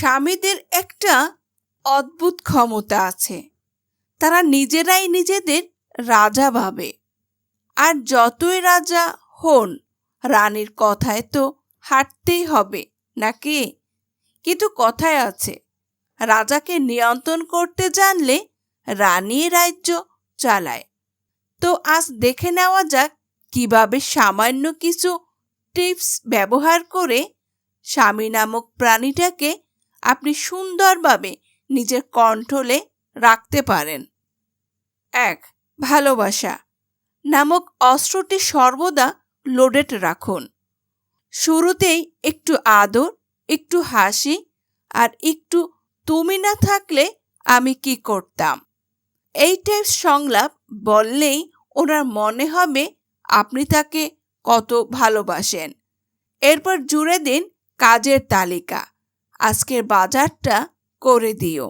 স্বামীদের একটা অদ্ভুত ক্ষমতা আছে। তারা নিজেরাই নিজেদের রাজা ভাবে। আর যতই রাজা হন, রানীর কথায় তো হাঁটতেই হবে নাকি? কিন্তু কথায় আছে, রাজাকে নিয়ন্ত্রণ করতে জানলে রানী রাজ্য চালায়। তো আজ দেখে নেওয়া যাক কিভাবে সামান্য কিছু টিপস ব্যবহার করে স্বামী নামক প্রাণীটাকে আপনি সুন্দরভাবে নিজের কন্ট্রোলে রাখতে পারেন। ১. ভালোবাসা নামক অস্ত্রটি সর্বদা লোডেড রাখুন। শুরুতেই একটু আদর, একটু হাসি আর একটু তুমি না থাকলে আমি কি করতাম, এই টাইপস সংলাপ বললেই ওনার মনে হবে আপনি তাকে কত ভালোবাসেন। এরপর জুড়ে দিন কাজের তালিকা। আজকের বাজারটা করে দিও।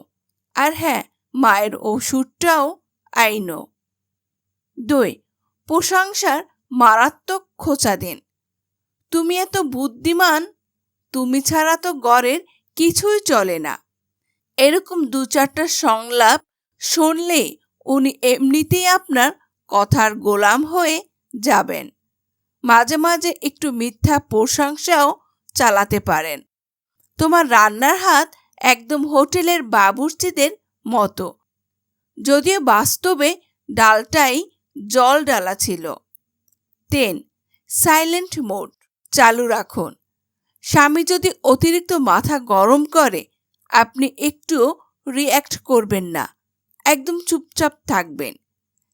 আর হ্যাঁ, মায়ের ওষুধটাও আইনো। ২. প্রশংসার মারাত্মক খোঁচা দিন। তুমি এত বুদ্ধিমান, তুমি ছাড়া তো ঘরের কিছুই চলে না। এরকম ২-৪টা সংলাপ শুনলে উনি এমনিতেই আপনার কথার গোলাম হয়ে যাবেন। মাঝে মাঝে একটু মিথ্যা প্রশংসাও চালাতে পারেন। তোমার রান্নার হাত একদম হোটেলের বাবুর্চিদের মতো, যদিও বাস্তবে ডালটাই জল ডালা ছিল। ৩. সাইলেন্ট মোড চালু রাখুন। স্বামী যদি অতিরিক্ত মাথা গরম করে, আপনি একটু রিঅ্যাক্ট করবেন না, একদম চুপচাপ থাকবেন,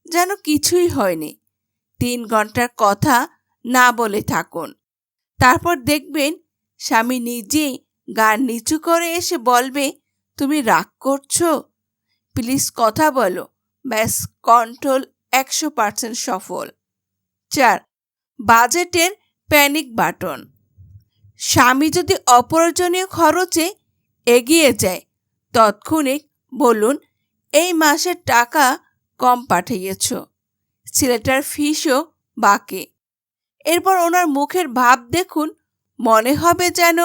যেন কিছুই হয়নি। ৩ ঘন্টার কথা না বলে থাকুন। তারপর দেখবেন স্বামী নিজেই গা নিচু করে এসে বলবে, তুমি রাগ করছো, প্লিজ কথা বলো। ব্যাস, কন্ট্রোল ১০০% সফল। ৪. বাজেটের প্যানিক বাটন। স্বামী যদি অপ্রয়োজনীয় খরচে এগিয়ে যায়, তৎক্ষণিক বলুন, এই মাসের টাকা কম পাঠিয়েছ, ছেলেটার ফিসও বাকি। এরপর ওনার মুখের ভাব দেখুন, মনে হবে যেন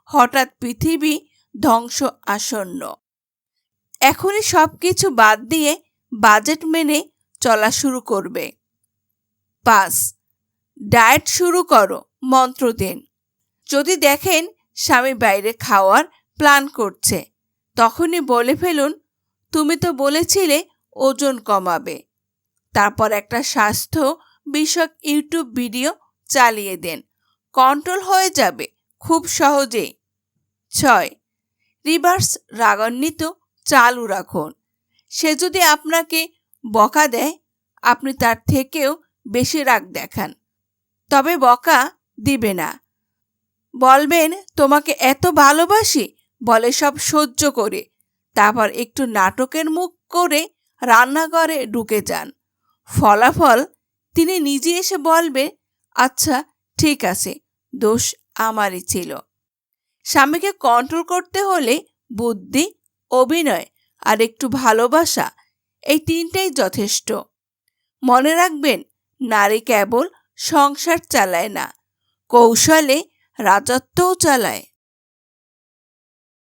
হঠাৎ পৃথিবী ধ্বংস আসন্ন। এখনই সব কিছু বাদ দিয়ে বাজেট মেনে চলা শুরু করবে। ৫. ডায়েট শুরু করো মন্ত্র দিন। যদি দেখেন স্বামী বাইরে খাওয়ার প্ল্যান করছে, তখনই বলে ফেলুন, তুমি তো বলেছিলে ওজন কমাবে। তারপর একটা স্বাস্থ্য বিষয়ক ইউটিউব ভিডিও চালিয়ে দেন। কন্ট্রোল হয়ে যাবে খুব সহজেই। ৬. রিভার্স রাগান্বিত চালু রাখুন। সে যদি আপনাকে বকা দেয়, আপনি তার থেকেও বেশি রাগ দেখান, তবে বকা দিবে না। বলবেন, তোমাকে এত ভালোবাসি বলে সব সহ্য করে। তারপর একটু নাটকের মুখ করে রান্নাঘরে ঢুকে যান। ফলাফল তিনি নিজে এসে বলবে, আচ্ছা ঠিক আছে, দোষ আমারই ছিল। স্বামীকে কন্ট্রোল করতে হলে বুদ্ধি, অভিনয় আর একটু ভালোবাসা, এই ৩টাই যথেষ্ট। মনে রাখবেন, নারী কেবল সংসার চালায় না, কৌশলে রাজত্বও চালায়।